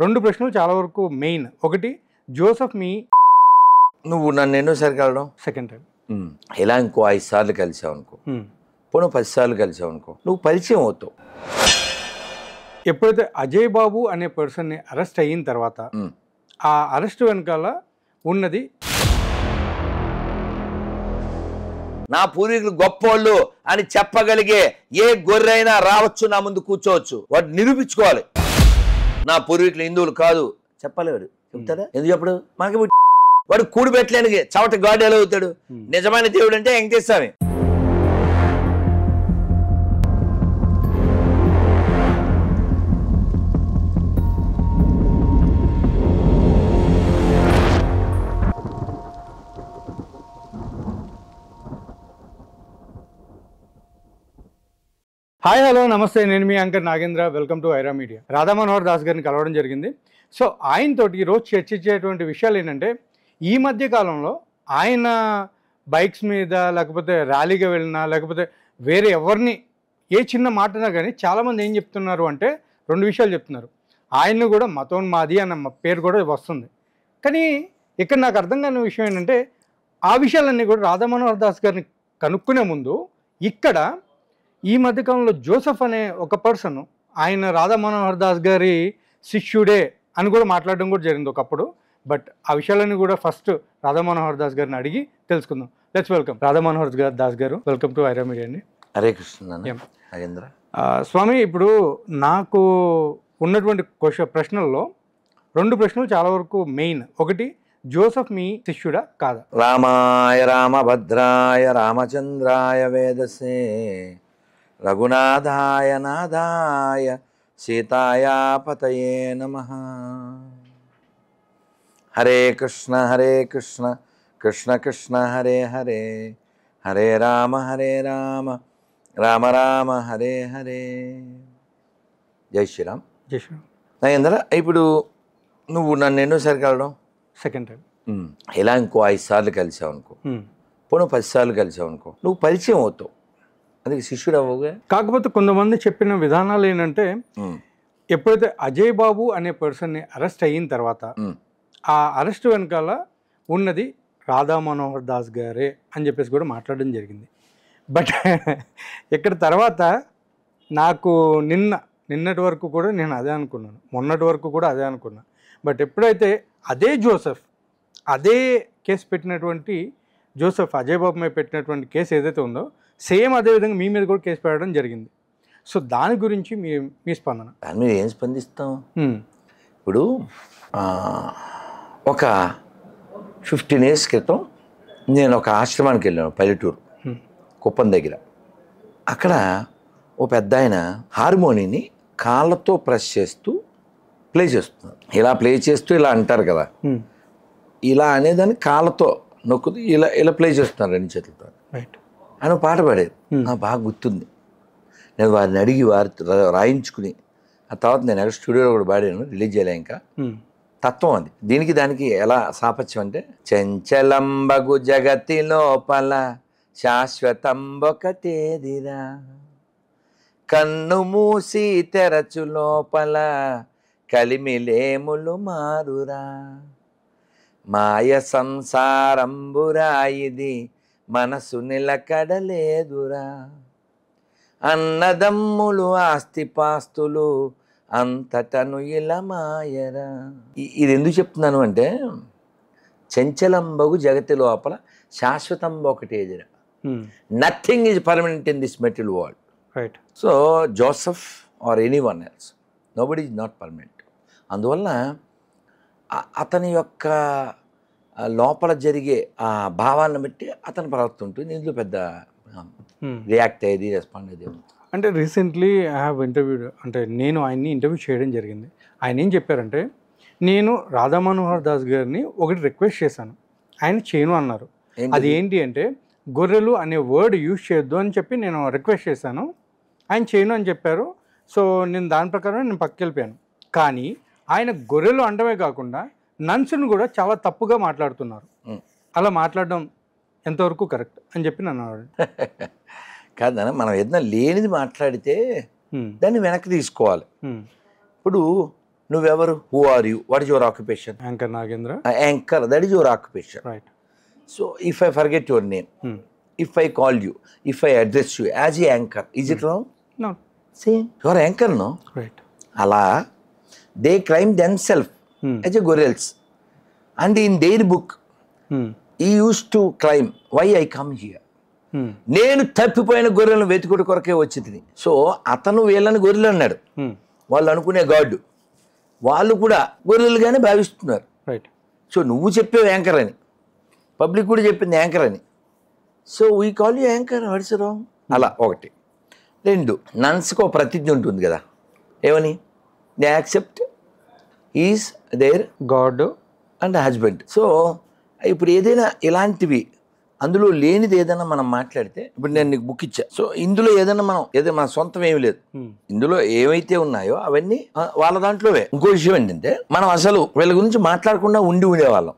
2 ప్రశ్నలు చాలా వరకు మెయిన్. ఒకటి జోసెఫ్ మీ నువ్వు నన్ను ఎన్నోసారి కలవడం సెకండ్ టైం. ఇలా ఇంకో 5 సార్లు కలిసావు అనుకో, పోను 10 సార్లు కలిసావు అనుకో, నువ్వు పరిచయం అవుతావు. ఎప్పుడైతే అజయ్ బాబు అనే పర్సన్ని అరెస్ట్ అయిన తర్వాత ఆ అరెస్ట్ వెనకాల ఉన్నది నా పూర్వీకులు గొప్పోళ్ళు అని చెప్పగలిగే ఏ గొర్రెైనా రావచ్చు, నా ముందు కూర్చోవచ్చు. వాడు నిరూపించుకోవాలి నా పూర్వీకులు హిందువులు కాదు చెప్పాలి. వాడు చెప్తాడా? ఎందుకు చెప్పడు? మనకి వాడు కూడి పెట్టలేనికి చవట గాడు ఎలా అవుతాడు? నిజమైన దేవుడు అంటే వెంకటేశ్వర స్వామి. హాయ్ హలో నమస్తే, నేను మీ anchor Nagendra. Welcome to Aira media. Radha Manohar Das గారిని కలవడం జరిగింది. సో ఆయనతోటి ఈరోజు చర్చించేటువంటి విషయాలు ఏంటంటే, ఈ మధ్య కాలంలో ఆయన బైక్స్ మీద లేకపోతే ర్యాలీగా వెళ్ళినా లేకపోతే వేరే ఎవరిని ఏ చిన్న మాటనా కానీ చాలామంది ఏం చెప్తున్నారు అంటే 2 విషయాలు చెప్తున్నారు. ఆయన్ని కూడా మతోన్మాది అన్న పేరు కూడా వస్తుంది. కానీ ఇక్కడ నాకు అర్థం కాని విషయం ఏంటంటే, ఆ విషయాలన్నీ కూడా రాధా మనోహర్ దాస్ గారిని కనుక్కునే ముందు ఇక్కడ ఈ మధ్యకాలంలో జోసెఫ్ అనే ఒక పర్సన్ ఆయన రాధా మనోహర్ దాస్ గారి శిష్యుడే అని కూడా మాట్లాడడం కూడా జరిగింది ఒకప్పుడు. బట్ ఆ విషయాలన్నీ కూడా ఫస్ట్ రాధా మనోహర్ దాస్ గారిని అడిగి తెలుసుకుందాం. లెట్స్ వెల్కమ్ రాధా మనోహర్ దాస్ గారు. వెల్కమ్ టు ఐరా మీడియా అండి. హరే కృష్ణ నాగేంద్ర. స్వామి, ఇప్పుడు నాకు ఉన్నటువంటి ప్రశ్నల్లో 2 ప్రశ్నలు చాలా వరకు మెయిన్. ఒకటి జోసెఫ్ మీ శిష్యుడా కాదా? రామాయ రామభద్రాయ రామచంద్రాయ వేదసే రఘునాథాయ నాథాయ సీతాయా పతయే నమః. హరే కృష్ణ కృష్ణ కృష్ణ హరే హరే, హరే రామ రామ రామ హరే హరే. జై శ్రీరామ్. జై శ్రీరామ్. నాగేంద్ర, ఇప్పుడు నువ్వు నన్ను ఎన్నోసారి కలవడం సెకండ్ టైం. ఇలా ఇంకో 5 సార్లు కలిసావు అనుకో, పోను 10 సార్లు కలిసావు అనుకో, నువ్వు పరిచయం అవుతావు. అది శిష్యుడు అవ్వగా. కాకపోతే కొంతమంది చెప్పిన విధానాలు ఏంటంటే, ఎప్పుడైతే అజయ్ బాబు అనే పర్సన్ని అరెస్ట్ అయిన తర్వాత ఆ అరెస్ట్ వెనకాల ఉన్నది రాధా మనోహర్ దాస్ గారే అని చెప్పేసి కూడా మాట్లాడడం జరిగింది. బట్ ఇక్కడ తర్వాత నాకు నిన్నటి వరకు కూడా నేను అదే అనుకున్నాను, మొన్నటి వరకు కూడా అదే అనుకున్నాను. బట్ ఎప్పుడైతే అదే జోసెఫ్ అదే కేసు పెట్టినటువంటి జోసెఫ్ అజయ్ బాబు మీద పెట్టినటువంటి కేసు ఏదైతే ఉందో, సేమ్ అదేవిధంగా మీ మీద కూడా కేసు పెట్టడం జరిగింది. సో దాని గురించి మీ స్పందన? దాని మీద ఏం స్పందిస్తాం? ఇప్పుడు ఒక 15 years క్రితం నేను ఒక ఆశ్రమానికి వెళ్ళాను, పల్లెటూరు కుప్పం దగ్గర. అక్కడ ఓ పెద్ద ఆయన హార్మోనీని కాళ్ళతో ప్రెస్ చేస్తూ ప్లే చేస్తున్నారు. ఇలా ప్లే చేస్తూ ఇలా అంటారు కదా, ఇలా అనేదాన్ని కాళ్ళతో నొక్కుతూ ఇలా ఇలా ప్లే చేస్తున్నారు 2 చేతులతో. రైట్. ఆయన పాట పాడేది నాకు బాగా గుర్తుంది. నేను వారిని అడిగి రాయించుకుని ఆ తర్వాత నేను ఎక్కడ స్టూడియోలో కూడా పాడాను, రిలీజ్ చేయలే ఇంకా. తత్వం అది. దీనికి దానికి ఎలా సాపత్యం అంటే, చెంచలంబగు జగతి లోపల శాశ్వతంబొకటేదిరా, కన్ను మూసి తెరచు లోపల కలిమిలేములు మారురా, మాయ సంసారంబురా ఇది మనసు నిలకడలేదురా, అన్నదమ్ములు ఆస్తిపాస్తులు అంతటను ఇలా మాయరా. ఇది ఎందుకు చెప్తున్నాను అంటే, చెంచలంబగు జగతి లోపల శాశ్వతంబ ఒకటేదిరా, nothing is permanent in this material world. Right. So Joseph or anyone else, nobody is not permanent. అందువల్ల అతని యొక్క లోపల జరిగే ఆ భావాలను బట్టి అతని ప్రవర్తన ఉంటుంది. ఇందులో పెద్ద రియాక్ట్ అయ్యేది, రెస్పాండ్ అయ్యేది. అంటే రీసెంట్లీ ఐ హ్యావ్ ఇంటర్వ్యూడ్, అంటే నేను ఆయన్ని ఇంటర్వ్యూ చేయడం జరిగింది. ఆయన ఏం చెప్పారంటే, నేను రాధా మనోహర్ దాస్ గారిని ఒకటి రిక్వెస్ట్ చేశాను, ఆయన చేయను అన్నారు. అది ఏంటి అంటే, గొర్రెలు అనే వర్డ్ యూజ్ చేయొద్దు అని చెప్పి నేను రిక్వెస్ట్ చేశాను, ఆయన చేయను అని చెప్పారు. సో నేను దాని ప్రకారం నేను పక్కకి వెళ్ళిపోయాను. కానీ ఆయన గొర్రెలు అనడమే కాకుండా నన్సును కూడా చాలా తప్పుగా మాట్లాడుతున్నారు. అలా మాట్లాడడం ఎంతవరకు కరెక్ట్ అని చెప్పి నన్ను కాదన్న, మనం ఏదైనా లేనిది మాట్లాడితే దాన్ని వెనక్కి తీసుకోవాలి. ఇప్పుడు నువ్వెవరు, who are you, what is your occupation, anchor Nagendra. Anchor, that is your occupation. Right. So if I forget your name, if I call you, if I address you as a anchor, is it wrong? No. Same, your anchor, no? Right. అలా they claim themselves as a గొరెల్స్, and in their book he used to claim why I come here. నేను తప్పిపోయిన గొర్రెలను వెతుకుడు కొరకే వచ్చింది. So అతను వీళ్ళని గొర్రెలు అన్నాడు, వాళ్ళు అనుకునే గాడ్, వాళ్ళు కూడా గొర్రెలుగానే భావిస్తున్నారు. రైట్. సో నువ్వు చెప్పేవి యాంకర్ అని, పబ్లిక్ కూడా చెప్పింది యాంకర్ అని. So we call you anchor, what's wrong? అలా ఒకటి. రెండు, నన్స్కి ఒక ప్రతిజ్ఞ ఉంటుంది కదా, ఏమని? They accept is there God and husband. So ఇప్పుడు ఏదైనా ఇలాంటివి అందులో లేనిది ఏదైనా మనం మాట్లాడితే, ఇప్పుడు నేను నీకు బుక్ ఇచ్చా, సో ఇందులో ఏదైనా మన సొంతం ఏమి లేదు, ఇందులో ఏవైతే ఉన్నాయో అవన్నీ వాళ్ళ దాంట్లోవే. ఇంకో విషయం ఏంటంటే, మనం అసలు వీళ్ళ గురించి మాట్లాడకుండా ఉండేవాళ్ళం.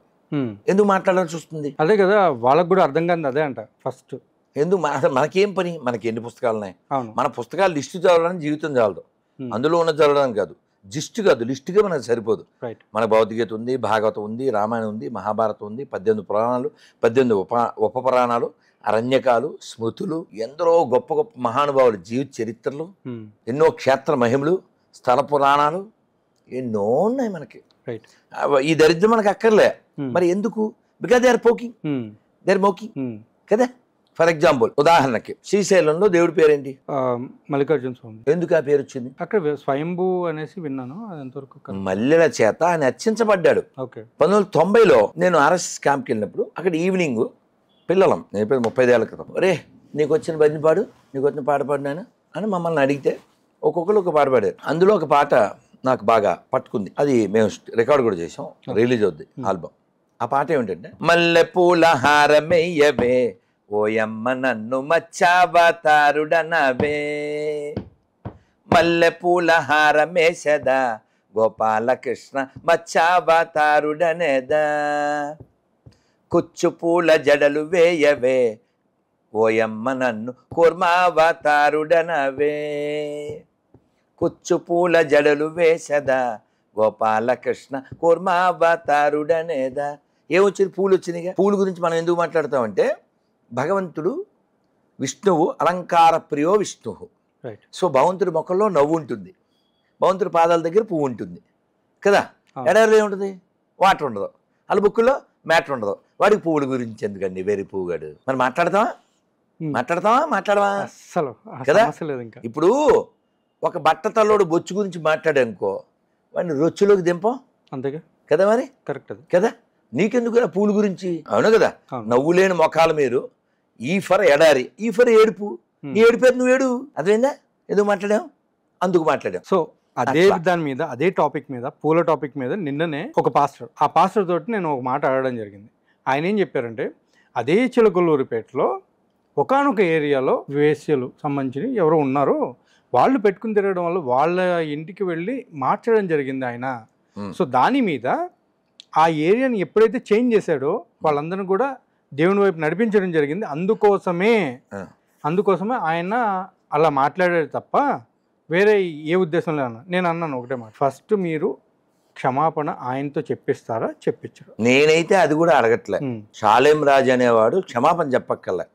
ఎందుకు మాట్లాడాల్సి వస్తుంది? అదే కదా, వాళ్ళకు కూడా అర్థం కాదు అదే అంట ఫస్ట్. ఎందుకు అసలు మనకేం పని? మనకి ఎన్ని పుస్తకాలు ఉన్నాయి? మన పుస్తకాలు లిస్టు చదవడానికి జీవితం చాలదు, అందులో ఉన్న చదవడానికి కాదు. జిస్ట్ కాదు, లిస్టుగా మనకు సరిపోదు. మన భౌతికత ఉంది, భాగవతం ఉంది, రామాయణం ఉంది, మహాభారతం ఉంది, 18 పురాణాలు, 18 ఉప పురాణాలు, అరణ్యకాలు, స్మృతులు, ఎందరో గొప్ప గొప్ప మహానుభావులు జీవిత చరిత్రలు, ఎన్నో క్షేత్ర మహిమలు, స్థల పురాణాలు, ఎన్నో ఉన్నాయి మనకి. ఈ దరిద్రం మనకు అక్కర్లే. మరి ఎందుకు? Because they are poking, they are mocking కదా. ఫర్ ఎగ్జాంపుల్, ఉదాహరణకి శ్రీశైలంలో దేవుడి పేరేంటి? మల్లికార్జున స్వామి. ఎందుకు ఆ పేరు వచ్చింది? అక్కడ స్వయంభూ అనేసి విన్నాను, అదంతవరకు. మల్లెల చేత ఆయన అర్చించబడ్డాడు. 1990లో నేను ఆర్ఎస్ఎస్ క్యాంప్కి వెళ్ళినప్పుడు అక్కడ ఈవినింగ్ పిల్లలం, నేను 35 ఏళ్ల క్రితం, రే నీకు వచ్చిన భజన పాడు, నీకు వచ్చిన పాట పాడినాను అని మమ్మల్ని అడిగితే ఒక్కొక్కరు ఒక పాట పాడారు. అందులో ఒక పాట నాకు బాగా పట్టుకుంది, అది మేము రికార్డ్ కూడా చేసాం, రిలీజ్ అవుద్ది ఆల్బమ్. ఆ పాట ఏమిటంటే, మల్లె పూల హారమెయ్యవే ఓయమ్మ నన్ను మచ్చావతారుడనవే, మల్లె పూల హారమేసదా గోపాలకృష్ణ మచ్చావతారుడనేదా, కుచ్చు పూల జడలు వేయవే ఓయమ్మ నన్ను కూర్మావతారుడనవే, కుచ్చు పూల జడలు వేసదా గోపాలకృష్ణ కూర్మావతారుడనేదా. ఏమొచ్చింది? పూలు వచ్చినాయిగా. పూలు గురించి మనం ఎందుకు మాట్లాడతామంటే, భగవంతుడు విష్ణువు అలంకార ప్రియో విష్ణువు. సో భగవంతుడి మొక్కల్లో నవ్వు ఉంటుంది, భగవంతుడి పాదాల దగ్గర పువ్వు ఉంటుంది కదా. ఎడారిలో ఏముంటుంది? వాటర్ ఉండదు, వాళ్ళ బుక్కుల్లో మ్యాటర్ ఉండదు. వాడికి పువ్వుల గురించి ఎందుకండి వేరే పువ్వుగాడు? మరి మాట్లాడవా అసలు కదా. ఇప్పుడు ఒక బట్ట తల్లోడు బొచ్చు గురించి మాట్లాడానుకో, వాడిని రొచ్చులోకి దింపం, అంతేగా కదా. మరి కరెక్ట్ కదా. నీకెందుకు పూల గురించి? అవును కదా. నవ్వు లేని మొఖాలు మీరు, ఈ ఫర్ ఎడారి, ఈ ఫర్ ఏడుపు, నీ ఏడిపోయేది నువ్వు ఏడు. అదేందా ఎందుకు మాట్లాడాం? అందుకు మాట్లాడాం. సో అదే దాని మీద, అదే టాపిక్ మీద, పూల టాపిక్ మీద నిన్ననే ఒక పాస్టర్, ఆ పాస్టర్ తోటి నేను ఒక మాట అడగడం జరిగింది. ఆయన ఏం చెప్పారంటే, అదే చిలకలూరిపేటలో ఒకానొక ఏరియాలో వేశ్యలు సంబంధించి ఎవరో ఉన్నారు, వాళ్ళు పెట్టుకుని తిరగడం వల్ల వాళ్ళ ఇంటికి వెళ్ళి మార్చడం జరిగింది ఆయన. సో దాని మీద ఆ ఏరియాని ఎప్పుడైతే చేంజ్ చేశాడో వాళ్ళందరినీ కూడా దేవుని వైపు నడిపించడం జరిగింది. అందుకోసమే ఆయన అలా మాట్లాడాడు తప్ప వేరే ఏ ఉద్దేశం లేదు. నేను అన్నాను ఒకటే మాట, ఫస్ట్ మీరు క్షమాపణ ఆయనతో చెప్పిస్తారా, చెప్పించరు? నేనైతే అది కూడా అడగట్లే. షాలేం రాజు అనేవాడు క్షమాపణ చెప్పక్కర్లే,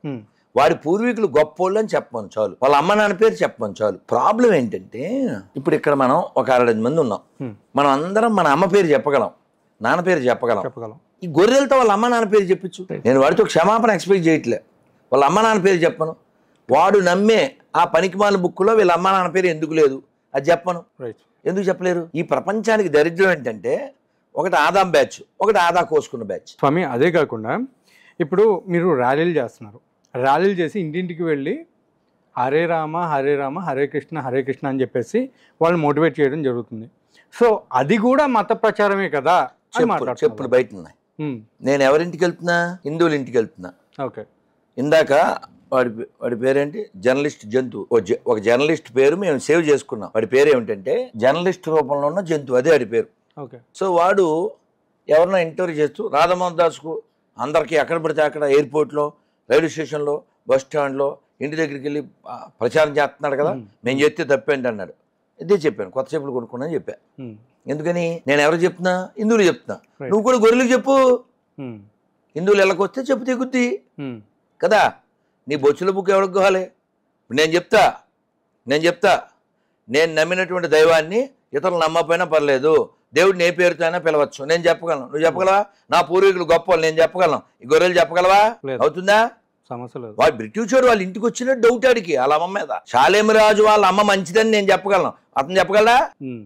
వాడి పూర్వీకులు గొప్పోళ్ళు అని చెప్పమని చాలు, వాళ్ళ అమ్మ నాన్న పేరు చెప్పమని చాలు. ప్రాబ్లం ఏంటంటే, ఇప్పుడు ఇక్కడ మనం ఒక 60 మంది ఉన్నాం, మనం అందరం మన అమ్మ పేరు చెప్పగలం, నాన్న పేరు చెప్పగలం. ఈ గొర్రెలతో వాళ్ళ అమ్మ నాన్న పేరు చెప్పించు. నేను వాడితో క్షమాపణ ఎక్స్పెక్ట్ చేయట్లే, వాళ్ళ అమ్మ నాన్న పేరు చెప్పను. వాడు నమ్మే ఆ పనికిమాల బుక్లో వీళ్ళ అమ్మ నాన్న పేరు ఎందుకు లేదు అది చెప్పను. ఎందుకు చెప్పలేరు? ఈ ప్రపంచానికి దరిద్రం ఏంటంటే, ఒకటి ఆదాం బ్యాచ్, ఒకటి ఆదా కోసుకున్న బ్యాచ్. స్వామి, అదే కాకుండా ఇప్పుడు మీరు ర్యాలీలు చేస్తున్నారు, ర్యాలీలు చేసి ఇంటింటికి వెళ్ళి హరే రామ హరే రామ హరే కృష్ణ అని చెప్పేసి వాళ్ళు మోటివేట్ చేయడం జరుగుతుంది. సో అది కూడా మత ప్రచారమే కదా. చెప్పులు బయట ఉన్నాయి. నేను ఎవరింటికి వెళ్తున్నా? హిందువుల ఇంటికి వెళ్తున్నా. ఓకే. ఇందాక వాడి పేరేంటి? జర్నలిస్ట్ జంతువు. ఒక జర్నలిస్ట్ పేరు మేము సేవ్ చేసుకున్నాం. వాడి పేరు ఏమిటంటే జర్నలిస్ట్ రూపంలో ఉన్న జంతువు, అదే వాడి పేరు. ఓకే. సో వాడు ఎవరన్నా ఇంటర్వ్యూ చేస్తూ రాధామోహన్ దాస్కు అందరికీ ఎక్కడ పడితే అక్కడ ఎయిర్పోర్ట్లో, రైల్వే స్టేషన్లో, బస్ స్టాండ్లో, ఇంటి దగ్గరికి వెళ్ళి ప్రచారం చేస్తున్నాడు కదా, మేము చేస్తే తప్పేంటి అన్నాడు. ఇదే చెప్పాను, కొత్త చెప్పులు కొనుక్కున్నాను చెప్పా. ఉమ్, ఎందుకని నేను ఎవరు చెప్తున్నా? హిందువులు చెప్తున్నా. Right. నువ్వు కూడా గొర్రెలకు చెప్పు. ఉమ్, హిందువులు ఎలాగొస్తే చెప్పు తెగుద్ది ఉమ్, కదా. నీ బొచ్చుల బుక్ ఎవరికి కావాలి? నేను చెప్తా నేను నమ్మినటువంటి దైవాన్ని ఇతరులు నమ్మకపోయినా పర్లేదు, దేవుడిని ఏ పేరుతో అయినా పిలవచ్చు, నేను చెప్పగలను. నువ్వు చెప్పగలవా? నా పూర్వీకులు గొప్ప వాళ్ళు, నేను చెప్పగలను. ఈ గొర్రెలు చెప్పగలవా? లేదు. అవుతుందా? సమస్య లేదు. వాడు బ్రిటిష్ వాడు వాళ్ళ ఇంటికి వచ్చిన డౌట్ ఆడికి వాళ్ళ అమ్మ మీద. షాలేం రాజు వాళ్ళ అమ్మ మంచిదని నేను చెప్పగలను, అతను చెప్పగలరా? ఉమ్,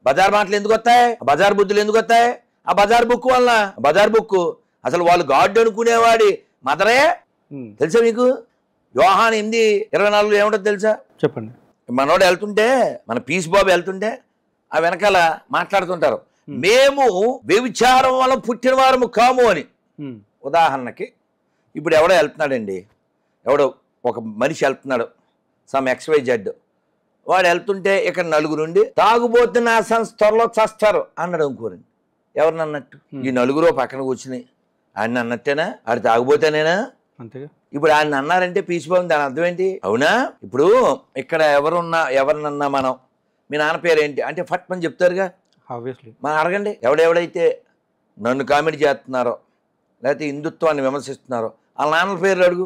బజార్ మాటలు ఎందుకు వస్తాయి? బజార్ బుద్ధులు ఎందుకు వస్తాయి? ఆ బజార్ బుక్ వలన. బజార్ బుక్ అసలు వాళ్ళు గాడ్ అనుకునేవాడి మదరే. ఉమ్, తెలుసా మీకు? యోహాన్ 8:24 ఏముంటుంది తెలుసా? చెప్పండి. మనోడు వెళ్తుంటే, మన పీస్ బాబు వెళ్తుంటే ఆ వెనకాల మాట్లాడుతుంటారు, మేము వ్యభిచారం వల్ల పుట్టిన వారము కాము అని. ఉమ్, ఉదాహరణకి ఇప్పుడు ఎవడో వెళ్తున్నాడండి, ఎవడో ఒక మనిషి వెళ్తున్నాడు, సమ్ XYZ. వాడు వెళ్తుంటే ఇక్కడ నలుగురుండి తాగుబోతున్న నా సంస్థ త్వరలో చస్తారు అన్నాడు ఇంకోరండి. ఎవరిని అన్నట్టు? ఈ నలుగురు పక్కన కూర్చుని ఆయన అన్నట్టేనా? ఆడు తాగుబోతేనేనా? అంతేగా. ఇప్పుడు ఆయన అన్నారంటే పీసిపోయింది, దాని అర్థం ఏంటి? అవునా? ఇప్పుడు ఇక్కడ ఎవరినన్నా మనం మీ నాన్న పేరు ఏంటి అంటే ఫట్ అని చెప్తారుగా. ఆబ్వియస్లీ. మనం అడగండి, ఎవడెవడైతే నన్ను కామెడీ చేస్తున్నారో లేకపోతే హిందుత్వాన్ని విమర్శిస్తున్నారో వాళ్ళ నాన్నల పేర్లు అడుగు,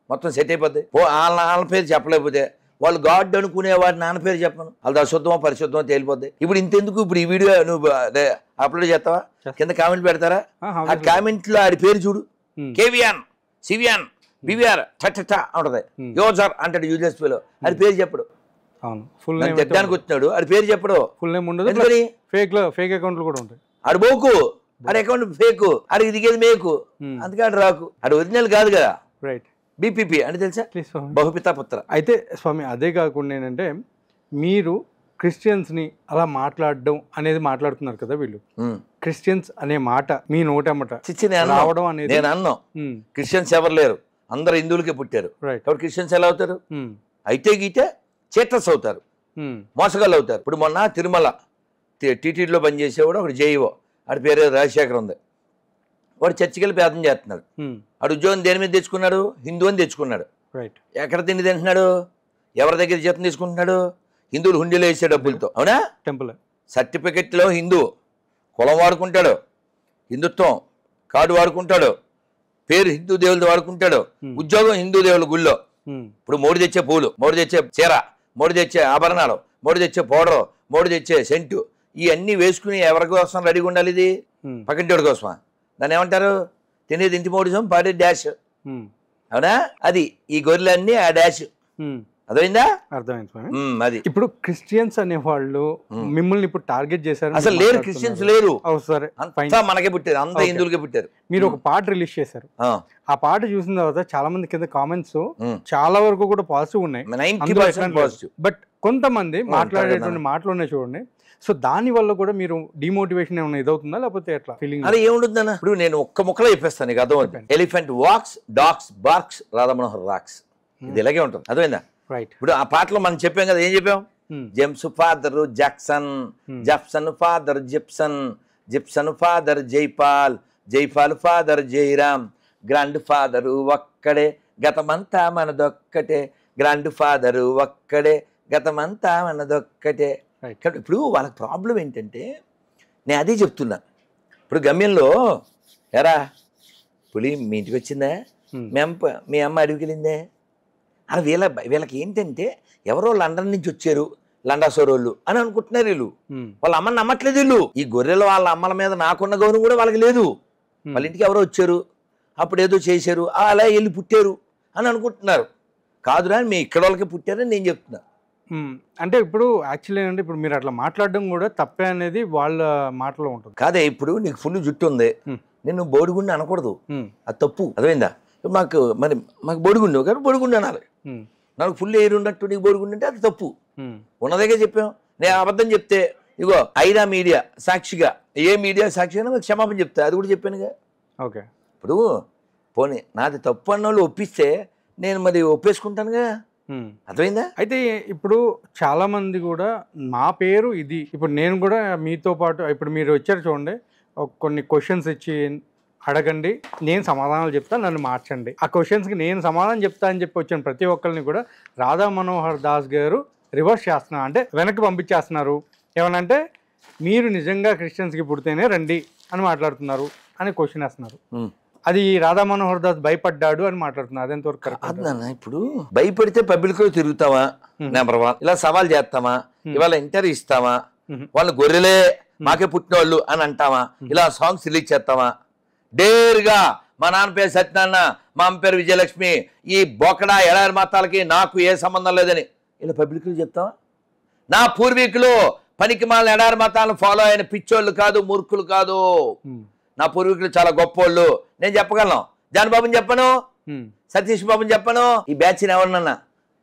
మొత్తం సెట్ అయిపోద్ది. వాళ్ళ నాన్నల పేరు చెప్పలేకపోతే వాళ్ళు గాడ్ అనుకునే వాడి నాన్న పేరు చెప్పను, వాళ్ళది అశుద్ధమో పరిశుద్ధమో తేలిపోద్ది. ఇప్పుడు ఇంతెందుకు, ఇప్పుడు ఈ వీడియో నువ్వు అప్లోడ్ చేస్తావా? కింద కామెంట్ పెడతారా? ఆ కామెంట్లో ఆడి పేరు చూడు, కేవియాన్, సివియాన్, బివిఆర్ ఉంటది, యోజర్ అంటాడు యూజర్స్ పేరు, అది పేరు చెప్పడు. తెడ్డానికి వచ్చినాడు, అది పేరు చెప్పడు. ఫుల్ నేమ్ ఉండదు. ఫేక్ అకౌంట్లు కూడా ఉంటాయి. ఆడు బోకు, ఆడి అకౌంట్ ఫేక్, ఆడికి దిగేది మేకు, అందుకే ఆడు రాకు, ఆడు ఒరిజినల్ కాదు కదా. రైట్. బీపీపీ అంటే తెలుసా? బహుపిత పుత్ర. అయితే స్వామి అదే కాకుండా ఏంటంటే మీరు క్రిస్టియన్స్ని అలా మాట్లాడడం అనేది మాట్లాడుతున్నారు కదా, వీళ్ళు క్రిస్టియన్స్ అనే మాట మీ నోటమ్మట రావడం అనేది. నేను అన్నాం క్రిస్టియన్స్ ఎవరు లేరు, అందరు హిందువులకే పుట్టారు. ఎవరు క్రిస్టియన్స్ ఎలా అవుతారు? అయితే గీతే చేటర్స్ అవుతారు, మోసగాళ్ళు అవుతారు. ఇప్పుడు మొన్న తిరుమల టీటీడీలో పనిచేసేవాడు ఒకటి జేఈఓ, ఆడి పేరు రాజశేఖర్ ఉంది. వాడు చర్చికి వెళ్ళి ప్రార్థన చేస్తున్నాడు. ఆడు ఉద్యోగం దేని మీద తెచ్చుకున్నాడు? హిందూ అని తెచ్చుకున్నాడు. ఎక్కడ తిండి తింటున్నాడు? ఎవరి దగ్గర జీతం తీసుకుంటున్నాడు? హిందువులు హుండీలో వేసే డబ్బులతో. అవునా? టెంపుల్ సర్టిఫికెట్లో హిందూ, కులం వాడుకుంటాడు, హిందుత్వం కార్డు వాడుకుంటాడు, పేరు హిందూ దేవులతో వాడుకుంటాడు, ఉద్యోగం హిందూ దేవుల గుళ్ళో. ఇప్పుడు మోడీ తెచ్చే పూలు, మోడీ తెచ్చే చీర, మోడీ తెచ్చే ఆభరణాలు, మోడీ తెచ్చే పౌడరు, మోడీ తెచ్చే సెంటు, ఇవన్నీ వేసుకుని ఎవరి కోసం రెడీగా ఉండాలి? ఇది పక్కింటి కోసమా? దాన్ని ఏమంటారు? తినేది ఇంటి మోడీసం, పాడే డాష్. అవునా? అది ఈ గొర్రెలన్నీ ఆ డాష్. అర్థమైందా? అర్థమైంది. అది ఇప్పుడు క్రిస్టియన్స్ అనే వాళ్ళు మిమ్మల్ని ఇప్పుడు టార్గెట్ చేశారు. అసలు లేరు, క్రిస్టియన్స్ లేరు. సరే, అంతా మనకే పుట్టారు, అంతా హిందువులకే పుట్టారు. మీరు ఒక పాట రిలీజ్ చేశారు, ఆ పాట చూసిన తర్వాత చాలా మంది కింద కామెంట్స్ చాలా వరకు కూడా పాజిటివ్ ఉన్నాయి, 90% పాజిటివ్. బట్ కొంతమంది మాట్లాడేటువంటి మాటలు ఉన్నాయి చూడండి. సో దాని వల్ల కూడా మీరు డిమోటివేషన్ ఏమైనా ఇదవుతుందా లేకపోతే ఎట్లా ఫీలింగ్? అలా ఏముంటుందన్న, ఇప్పుడు నేను ఒక్క ముక్కలో చెప్పేస్తాను నీకు అర్థం. Elephant walks, dogs barks, Radhamanohar rocks. ఇది ఇలాగే ఉంటుంది, అర్థమైందా? రైట్. ఇప్పుడు ఆ పాటలో మనం చెప్పాం కదా, ఏం చెప్పాం? James father Jackson, Jephson father Gipson, Gipson father Jaipal, Jaipal father Jairam, grandfather ఒక్కడే గతమంతా మనదొక్కటే, గ్రాండ్ ఫాదరు ఒక్కడే గతమంతా మనదొక్కటే. ఇప్పుడు వాళ్ళకి ప్రాబ్లం ఏంటంటే, నేను అదే చెప్తున్నా. ఇప్పుడు గమ్యంలో ఎరా పులి మీ ఇంటికి వచ్చిందా, మీ అమ్మ అడవికి వెళ్ళిందే, అది వీళ్ళకి ఏంటంటే ఎవరో లండన్ నుంచి వచ్చారు, లండాసోరోళ్ళు అని అనుకుంటున్నారు వీళ్ళు. వాళ్ళ అమ్మని నమ్మట్లేదు వీళ్ళు. ఈ గొర్రెలు వాళ్ళ అమ్మల మీద నాకున్న గౌరవం కూడా వాళ్ళకి లేదు. వాళ్ళ ఇంటికి ఎవరో వచ్చారు, అప్పుడు ఏదో చేశారు, అలా వెళ్ళి పుట్టారు అని అనుకుంటున్నారు. కాదురా, మీ ఇక్కడ వాళ్ళకి పుట్టారని నేను చెప్తున్నా. అంటే ఇప్పుడు యాక్చువల్లీ ఏంటంటే ఇప్పుడు మీరు అట్లా మాట్లాడడం కూడా తప్పే అనేది వాళ్ళ మాటలో ఉంటుంది. కాదే, ఇప్పుడు నీకు ఫుల్ జుట్టు ఉంది, నేను బోడిగుండి అనకూడదు, అది తప్పు. అర్థమైందా? మాకు బొడిగుండు కానీ బొడిగుండు అనాలి. నాకు ఫుల్ ఎయిర్ ఉన్నట్టు నీకు బొడిగుండు అంటే అది తప్పు. ఉన్నదేగా చెప్పాం. నేను అబద్ధం చెప్తే ఇగో ఐరా మీడియా సాక్షిగా, ఏ మీడియా సాక్షిగా నాకు క్షమాపణ చెప్తా, అది కూడా చెప్పానుగా. ఓకే. ఇప్పుడు పోనీ నాది తప్పు అన్న వాళ్ళు ఒప్పిస్తే నేను మరి ఒప్పేసుకుంటానుగా. అర్థమైందా? అయితే ఇప్పుడు చాలా మంది కూడా నా పేరు ఇది, ఇప్పుడు నేను కూడా మీతో పాటు ఇప్పుడు మీరు వచ్చారు చూడండి, కొన్ని క్వశ్చన్స్ ఇచ్చి అడగండి, నేను సమాధానాలు చెప్తాను, నన్ను మార్చండి. ఆ క్వశ్చన్స్కి నేను సమాధానం చెప్తా అని చెప్పి వచ్చిన ప్రతి ఒక్కరిని కూడా రాధా మనోహర్ దాస్ గారు రివర్స్ చేస్తున్నారు, అంటే వెనక్కి పంపించేస్తున్నారు. ఏమనంటే మీరు నిజంగా క్రిస్టియన్స్కి పుడితేనే రండి అని మాట్లాడుతున్నారు అని క్వశ్చన్ వేస్తున్నారు. అది రాధా మనోహర్ దాస్ భయపడ్డాడు అని మాట్లాడుతున్నారు. అదెంతవరకు కరెక్ట్? అదన్నా ఇప్పుడు భయపడితే పబ్లిక్ లో తిరుగుతావా? నెంబర్ 1. ఇలా సవాల్ చేస్తామా? ఇవాళ ఇంటర్వ్యూ ఇస్తామా? వాళ్ళు గొర్రెలే మాకే పుట్టిన వాళ్ళు అని అంటావా? ఇలా సాంగ్స్ రిలీజ్ చేస్తావా? డేర్గా మా నాన్న పేరు సత్యనారాయణ, మా అమ్మ పేరు విజయలక్ష్మి, ఈ బొకడా ఎడారి మతాలకి నాకు ఏ సంబంధం లేదని ఇలా పబ్లిక్ లో చెప్తావా? నా పూర్వీకులు పనికి మాలిన ఎడారి మతాలను ఫాలో అయిన పిచ్చోళ్ళు కాదు, మూర్ఖులు కాదు. నా పూర్వీకులు చాలా గొప్పోళ్ళు. నేను చెప్పగలను. జాన్ బాబుని చెప్పను, సతీష్ బాబుని చెప్పను, ఈ బ్యాచ్ని ఎవరినన్నా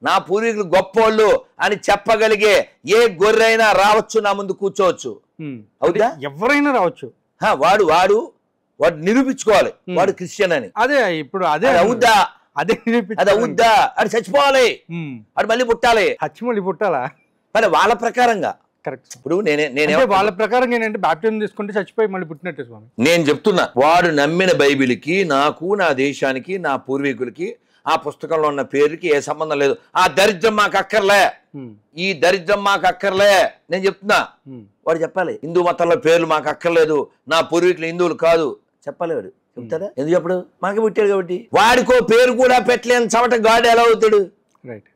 నా పూర్వీకులు గొప్పోళ్ళు అని చెప్పగలిగే ఏ గొర్రెైనా రావచ్చు, నా ముందు కూర్చోవచ్చు. అవుదా? ఎవరైనా రావచ్చు. వాడు వాడు వాడు నిరూపించుకోవాలి వాడు క్రిస్టియన్ అని. అదే ఇప్పుడు అదే అవుద్దా? అదే అది అవుద్దా? అది చచ్చిపోవాలి, అది మళ్ళీ పుట్టాలి. మళ్ళీ పుట్టాలా? మరి వాళ్ళ ప్రకారంగా కరెక్ట్. ఇప్పుడు నేనే వాళ్ళ ప్రకారం ఏంటంటే బాప్టిజం తీసుకుంటే చచ్చిపోయి మళ్ళీ పుట్టినట్టే స్వామి. నేను చెప్తున్నా, వాడు నమ్మిన బైబిల్కి, నాకు, నా దేశానికి, నా పూర్వీకులకి, ఆ పుస్తకంలో ఉన్న పేరుకి ఏ సంబంధం లేదు. ఆ దరిద్రం మాకు అక్కర్లే, ఈ దరిద్రం మాకు అక్కర్లే. నేను చెప్తున్నా, వాడు చెప్పాలి హిందూ మతంలో పేర్లు మాకు అక్కర్లేదు, నా పూర్వీకులు హిందువులు కాదు చెప్పాలి. వాడు చెప్తాడా? ఎందుకు చెప్పడు? మనకి పుట్టాడు కాబట్టి. వాడికో పేరు కూడా పెట్టలేని చవట గాడు ఎలా అవుతాడు?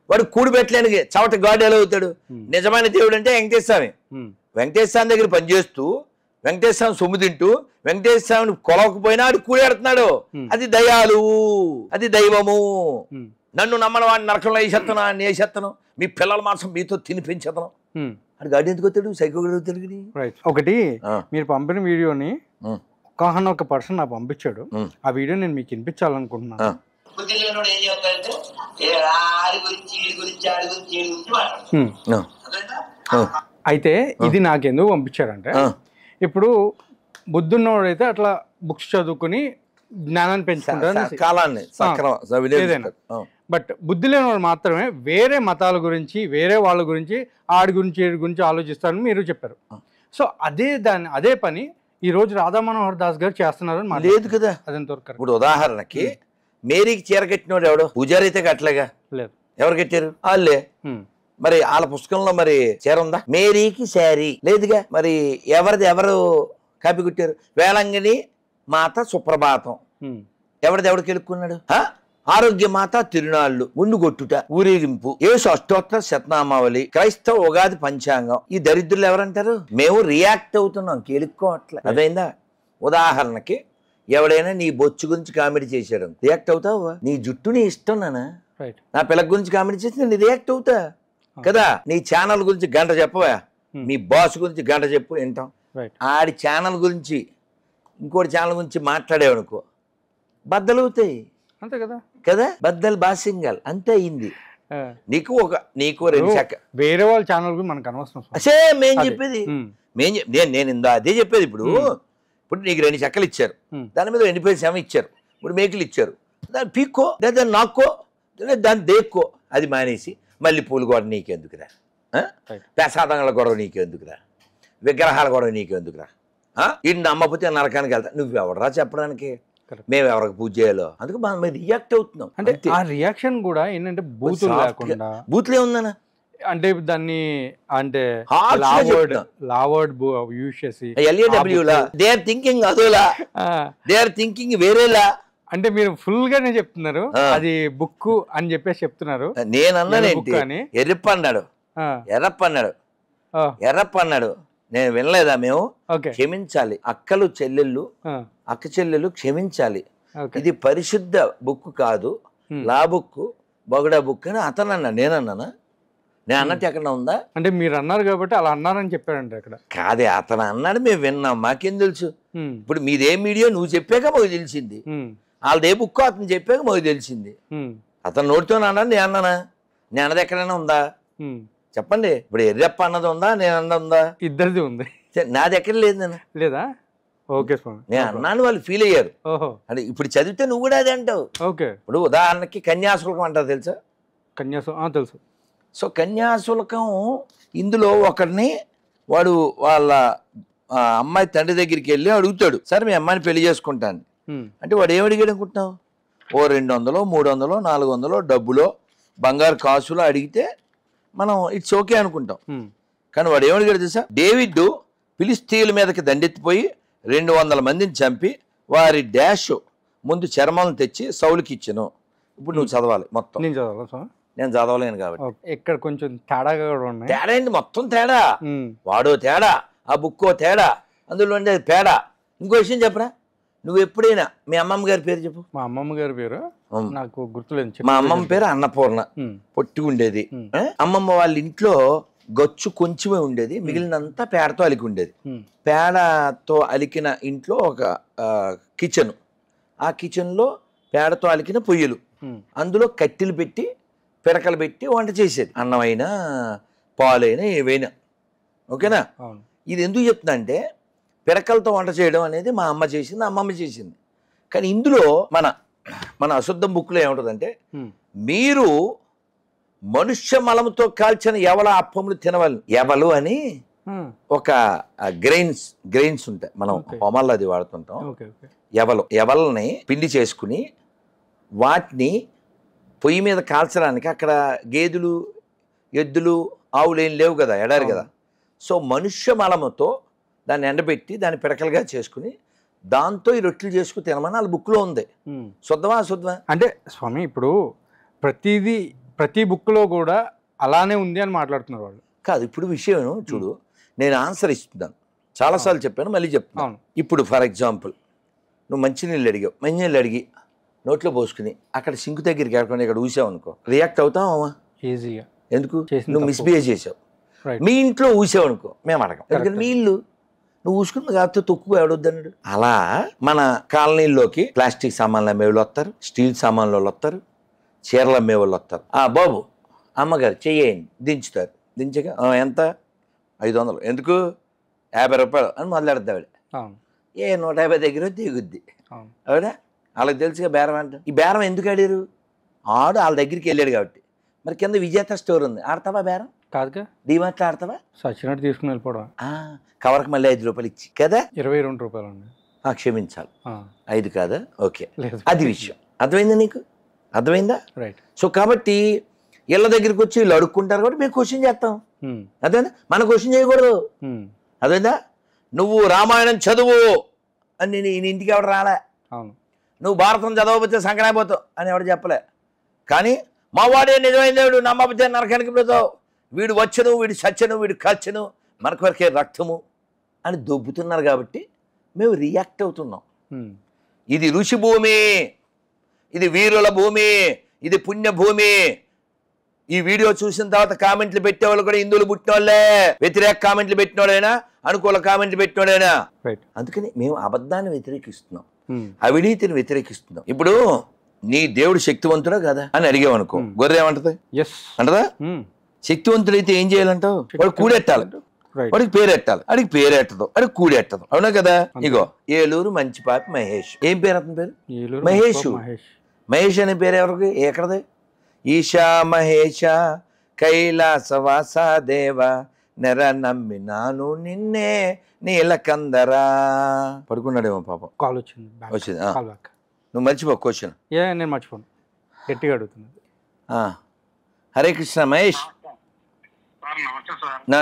వాడు కూడి పెట్టలేని చవట గాడు ఎలా అవుతాడు? నిజమైన దేవుడు అంటే వెంకటేశ్వమి. వెంకటేశ్వమి దగ్గర పనిచేస్తూ వెంకటేశ్వరం సొమ్ము తింటూ వెంకటేశ్వరాన్ని కొలవకపోయినా ఆడు కూడెడుతున్నాడు. అది దయాలు, అది దైవము. నన్ను నమ్మని వాడిని నరకంలో వేసేస్తాను, అని వేసేస్తాను, మీ పిల్లల మాసం మీతో తిని పెంచేస్తాను. అది గాడి ఎందుకు వస్తాడు? సైకో తెలుగు. ఒకటి మీరు పంపిన వీడియోని ఒక పర్సన్ నాకు పంపించాడు. ఆ వీడియో నేను మీకు వినిపించాలనుకుంటున్నాను. అయితే ఇది నాకెందుకు పంపించారంటే, ఇప్పుడు బుద్ధున్నోడైతే అట్లా బుక్స్ చదువుకుని జ్ఞానాన్ని పెంచుకుంటారు ఏదైనా. బట్ బుద్ధి లేనివాడు మాత్రమే వేరే మతాల గురించి, వేరే వాళ్ళ గురించి, ఆడి గురించి, ఏడి గురించి ఆలోచిస్తారని మీరు చెప్పారు. సో అదే పని ఈ రోజు రాధా మనోహర్ దాస్ గారు చేస్తున్నారు లేదు కదా? అదెంతవరకు? ఇప్పుడు ఉదాహరణకి మేరీకి చీర కట్టినోడు ఎవడు? పూజారి అయితే కట్టలేగా. లేదు. ఎవరు కట్టారు? వాళ్ళే. మరి వాళ్ళ పుస్తకంలో మరి చీర ఉందా? మేరీకి శారీ లేదుగా. మరి ఎవరు కాపీ కొట్టారు? వేలంగిని మాత సుప్రభాతం ఎవరిది కెలుక్కున్నాడు? ఆరోగ్య మాత తిరునాళ్ళు, ముందు కొట్టుట, ఊరేగింపు, యేసు అష్టోత్తర శతనామావళి, క్రైస్తవ ఉగాది పంచాంగం. ఈ దరిద్రులు ఎవరంటారు? మేము రియాక్ట్ అవుతున్నాం, కెలుక్కోవట్లే. అదైందా? ఉదాహరణకి ఎవడైనా నీ బొచ్చు గురించి కామెడీ చేశాడు, రియాక్ట్ అవుతావా? నీ జుట్టు నీ ఇష్టం నానా? నా పిల్ల గురించి కామెడీ చేసి నేను రియాక్ట్ అవుతా కదా. నీ ఛానల్ గురించి గంట చెప్పవా? మీ బాస్ గురించి గంట చెప్పు, వింటాం. ఆడి ఛానల్ గురించి ఇంకోటి ఛానల్ గురించి మాట్లాడేవనుకో బద్దలవుతాయి. అంతే కదా కదా, బద్దలు బాసింగల్ అంతే అయింది. నీకు 2 సెకండ్ వేరే వాళ్ళ ఛానల్ మనకు అనవసరం. మేము చెప్పేది నేను అదే చెప్పేది. ఇప్పుడు నీకు 2 చెక్కలు ఇచ్చారు, దాని మీద 2 పేజీలు ఏమో ఇచ్చారు, 3 మేకలు ఇచ్చారు. దాన్ని పీక్కో, లేదా నాక్కో, దాన్ని దేక్కో. అది మానేసి మళ్ళీ పూలు గొడవ నీకెందుకురా, ప్రసాదంగా గొడవ నీకెందుకురా, విగ్రహాల గొడవ నీకెందుకురా, ఇన్ని నమ్మకపోతే నరకానికి వెళ్తా. నువ్వెవడరా చెప్పడానికి మేము ఎవరికి పూజ చేయాలో? అందుకు మనం రియాక్ట్ అవుతున్నాం. అంటే ఆ రియాక్షన్ కూడా ఏంటంటే బూతులు లేకుండా. బూతులే ఉందనా? అంటే దాన్ని అంటే యూజ్ చేసి దే ఆర్ థింకింగ్ అదోలా, దే ఆర్ థింకింగ్ వేరేలా. అంటే మీరు ఫుల్ గానే చెప్తున్నారు, అది బుక్ అని చెప్పేసి చెప్తున్నారు. నేనన్నానేంటి? ఎర్రప్పన్నాడు, ఎర్రప్పన్నాడు. నేను వినలేదా? మేము క్షమించాలి, అక్క చెల్లెళ్ళు క్షమించాలి. ఇది పరిశుద్ధ బుక్ కాదు, లా బుక్, బొగడా బుక్ అని అతను అన్నా. నేనన్నానా? నేను అన్నట్టు ఎక్కడ ఉందా? అంటే మీరు అన్నారు కాబట్టి అలా అన్నారని చెప్పారండి అక్కడ. కాదే, అతను అన్నాడు, మేము విన్నాం, మాకేం తెలుసు? ఇప్పుడు మీదే మీడియా నువ్వు చెప్పాక మాకు తెలిసింది, వాళ్ళదే బుక్ అతను చెప్పాక మాకు తెలిసింది. అతను నోటితో అన్నాడు, నేను అన్నానా? నేను అన్నది ఎక్కడైనా ఉందా చెప్పండి? ఇప్పుడు ఎర్రప్ప అన్నది ఉందా, నేను అన్నది ఉందా? ఇద్దరిది ఉంది, నాది ఎక్కడ లేదు. నేను లేదా? ఓకే స్వామి, నేను అన్నాను, వాళ్ళు ఫీల్ అయ్యారు. అంటే ఇప్పుడు చదివితే నువ్వు కూడా అదే అంటావు. ఓకే. ఇప్పుడు ఉదాహరణకి కన్యాశుల్కం అంటారు, తెలుసా? కన్యాశుల్కం తెలుసు. సో కన్యాశుల్కం ఇందులో ఒకరిని వాడు వాళ్ళ అమ్మాయి తండ్రి దగ్గరికి వెళ్ళి అడుగుతాడు, సరే మీ అమ్మాయిని పెళ్లి చేసుకుంటాను అంటే వాడు ఏమడిగాడు అనుకుంటున్నావు? ఓ 200, 300, 400 డబ్బులో బంగారు కాసులో అడిగితే మనం ఇట్స్ ఓకే అనుకుంటాం. కానీ వాడు ఏమడిగాడు తెలుసా? డేవిడ్ ఫిలిస్తీన్ల మీదకి దండెత్తిపోయి 200 మందిని చంపి వారి డాష్ ముందు చర్మాలను తెచ్చి సౌలుకి ఇచ్చాను. ఇప్పుడు నువ్వు చదవాలి మొత్తం. నేను చదవాలా? నేను చదవలేను కాబట్టి. ఇక్కడ కొంచెం తేడాగా కూడా ఉన్నాయి. తేడా ఏంటి? మొత్తం తేడా. వాడో తేడా, ఆ బుక్కో తేడా, అందులో ఉండేది తేడా. ఇంకో విషయం చెప్పరా, నువ్వు ఎప్పుడైనా మీ అమ్మమ్మ గారి పేరు చెప్పు. మా అమ్మమ్మ గారి పేరు నాకు గుర్తులేదు. మా అమ్మమ్మ పేరు అన్నపూర్ణ. పొట్టి ఉండేది. అమ్మమ్మ వాళ్ళ ఇంట్లో గచ్చు కొంచెమే ఉండేది, మిగిలినంతా పేడతో అలికి ఉండేది. పేడతో అలికిన ఇంట్లో ఒక కిచెన్, ఆ కిచెన్లో పేడతో అలికిన పొయ్యిలు, అందులో కట్టెలు పెట్టి పిడకలు పెట్టి వంట చేసేది. అన్నమైనా పాలైనా ఏవైనా. ఓకేనా? ఇది ఎందుకు చెప్తున్నా అంటే పిడకలతో వంట చేయడం అనేది మా అమ్మ చేసింది, అమ్మమ్మ చేసింది. కానీ ఇందులో మన అశుద్ధం బుక్లో ఏముంటుందంటే, మీరు మనుష్య మలముతో కాల్చిన ఎవల అప్పములు తినవాలి. ఎవలు అని ఒక గ్రెయిన్స్ ఉంటాయి, మనం హోమాల్లో అది వాడుతుంటాం. ఎవల్ని పిండి చేసుకుని వాటిని పొయ్యి మీద కాల్చడానికి, అక్కడ గేదెలు ఎద్దులు ఆవులు ఏం లేవు కదా, ఎడారు కదా. సో మనుష్య మలముతో దాన్ని ఎండబెట్టి దాన్ని పిడకలుగా చేసుకుని దాంతో ఈ రొట్టెలు చేసుకుని తినమని వాళ్ళ బుక్లో ఉంది. శుద్ధమా అశుద్ధమా అంటే స్వామి ఇప్పుడు ప్రతి బుక్లో కూడా అలానే ఉంది అని మాట్లాడుతున్నారు వాళ్ళు. కాదు, ఇప్పుడు విషయం చూడు, నేను ఆన్సర్ ఇస్తున్నాను, చాలాసార్లు చెప్పాను, మళ్ళీ చెప్తాను. ఇప్పుడు ఫర్ ఎగ్జాంపుల్ నువ్వు మంచినీళ్ళు అడిగావు, మంచినీళ్ళు అడిగి నోట్లో పోసుకుని అక్కడ సింకు దగ్గరికి వెళ్ళకుండా ఇక్కడ ఊసావు అనుకో, రియాక్ట్ అవుతావా? ఈజీగా. ఎందుకు? నువ్వు మిస్బిహేవ్ చేసావు. మీ ఇంట్లో ఊసావు అనుకో, మేము అడగం, ఎందుకంటే మీ ఇల్లు, నువ్వు ఊసుకున్న కాబట్టి తొక్కు ఎవడొద్దన్నాడు. అలా మన కాలనీల్లోకి ప్లాస్టిక్ సామాన్లు అమ్మేవాళ్ళు వస్తారు, స్టీల్ సామాన్లు వాళ్ళు వస్తారు, చీరలు అమ్మేవాళ్ళు వస్తారు. బాబు అమ్మగారు చెయ్యండి, దించుతారు. దించగా ఎంత? 500. ఎందుకు? 50 రూపాయలు అని మొదలెడద్దు ఆవిడ. 150 దగ్గర దిగుద్ది ఆవిడ. వాళ్ళకి తెలుసుగా బేరం అంట. ఈ బేరం ఎందుకు ఆడారు? ఆడు వాళ్ళ దగ్గరికి వెళ్ళాడు కాబట్టి. మరి కింద విజేత స్టోర్ ఉంది, ఆడతావా బేరం? కాదుగా. డీమార్ట్లో ఆడతావా? సచ్చినట్టు తీసుకుని వెళ్ళిపోవడం. కవర్కి మళ్ళీ 5 రూపాయలు ఇచ్చి కదా. 22 రూపాయలు అండి. క్షమించాలి, 5 కాదా? ఓకే, అది విషయం. అర్థమైందా నీకు? అర్థమైందా? రైట్. సో కాబట్టి ఇళ్ళ దగ్గరికి వచ్చి వీళ్ళు అడుక్కుంటారు కాబట్టి మేము క్వశ్చన్ చేస్తాం. అదేనా? మన క్వశ్చన్ చేయకూడదు. అదేందా? నువ్వు రామాయణం చదువు అని నేను ఇంటికి ఎవడు రాలే, నువ్వు భారతం చదవకపోతే సంకనాయిపోతావు అని ఎవడు చెప్పలే. కానీ మా వాడే నిజమైన దేవుడు, నమ్మకపోతే నరకానికి పోతావు, వీడు వచ్చను, వీడు సచ్చను, వీడు కచ్చను, మనకు వరకే రక్తము అని దొబ్బుతున్నారు కాబట్టి మేము రియాక్ట్ అవుతున్నాం. ఇది ఋషి భూమి, ఇది వీరుల భూమి, ఇది పుణ్యభూమి. ఈ వీడియో చూసిన తర్వాత కామెంట్లు పెట్టేవాళ్ళు కూడా హిందువులు పుట్టిన వాళ్ళే, వ్యతిరేక కామెంట్లు పెట్టినోడైనా అనుకూల కామెంట్లు పెట్టినోడైనా. అందుకని మేము అబద్ధాన్ని వ్యతిరేకిస్తున్నాం, అవినీతిని వ్యతిరేకిస్తున్నాం. ఇప్పుడు నీ దేవుడు శక్తివంతుడా కదా అని అడిగామనుకో, గొర్రె ఏమంటది? అంటదా? శక్తివంతుడైతే ఏం చేయాలంటావు? వాడు కూడెట్టాలి, వాడికి పేరెట్టాలి, అడిగి పేరెట్టదు, అడిగి కూడెట్టదు. అవునా కదా? ఇగో ఏలూరు మంచి పాపి మహేష్. ఏం పేరు అతని పేరు? మహేష్. మహేష్ అనే పేరు ఎవరికి? ఎక్కడది? ఈశా మహేష కైలాసవాస దేవ నెర నమ్మినాను నిన్నే నీలకందరా. పడుకున్నాడేమో పాపం, కాల్ వచ్చింది. నువ్వు మర్చిపో క్వశ్చన్. నేను మర్చిపోను, గట్టిగా అడుగుతున్నది. హరే కృష్ణ. మహేష్